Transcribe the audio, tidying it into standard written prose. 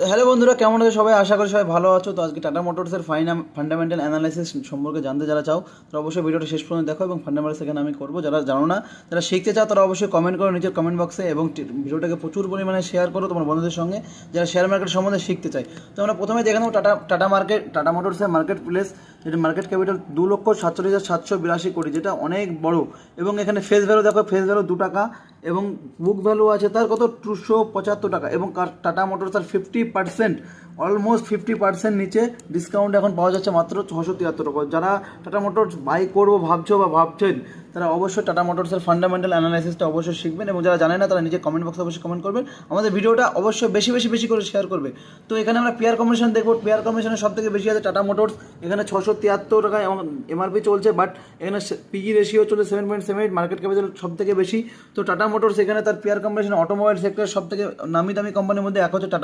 তো হ্যালো বন্ধুরা, কেমন আছো সবাই? আশা করি সবাই ভালো আছো। তো আজকে টাটা মোটরসের ফান্ডামেন্টাল অ্যানালাইসিস সম্পর্কে জানতে যারা চাও তারা অবশ্যই ভিডিওটা শেষ পর্যন্ত দেখো, এবং ফান্ডামেন্টাল সেখানে আমি করবো। যারা জানো না, যারা শিখতে চাও তারা অবশ্যই কমেন্ট করো নিজের কমেন্ট বক্সে, এবং ভিডিওটাকে প্রচুর পরিমাণে শেয়ার করো তোমার বন্ধুদের সঙ্গে যারা শেয়ার মার্কেট সম্বন্ধে শিখতে চাই। তো আমরা প্রথমে দেখে নেবো টাটা মোটরসের মার্কেট প্লেস, যেটা মার্কেট ক্যাপিটাল 2,47,782 কোটি, যেটা অনেক বড়। এবং এখানে ফেস ভ্যালু দেখো, ফেস ভ্যালু 2 টাকা, এবং বুক ভ্যালু আছে তার কত 275 টাকা। এবং টাটা মোটরস তার 50%, অলমোস্ট 50% নিচে ডিসকাউন্ট এখন পাওয়া যাচ্ছে মাত্র 673 টাকা। যারা টাটা মোটরস বাই করবো ভাবছো বা ভাবছেন, তারা অবশ্যই টাটা মোটরসের ফান্ডামেন্টাল অ্যানালাইসিসটা অবশ্যই শিখবেন, এবং যারা জানে না তারা নিজে কমেন্ট বক্সে অবশ্যই কমেন্ট করবেন, আমাদের ভিডিওটা অবশ্যই বেশি করে শেয়ার করবে। তো এখানে আমরা পেয়ার কমিশন দেখবো। পেয়ার কমিশনে সব থেকে বেশি আছে টাটা মোটরস, এখানে 673 টাকা এবং এমআরপি চলছে, বাট এখানে পিই রেশিও চলছে 7.78, মার্কেট ক্যাপিটাল সব থেকে বেশি। তো টাটা মোটরস এখানে তার পেয়ার কম্বিনেশন অটোমোবাইল সেক্টর সব থেকে নামি দামি কোম্পানির মধ্যে এক হচ্ছে টাটা।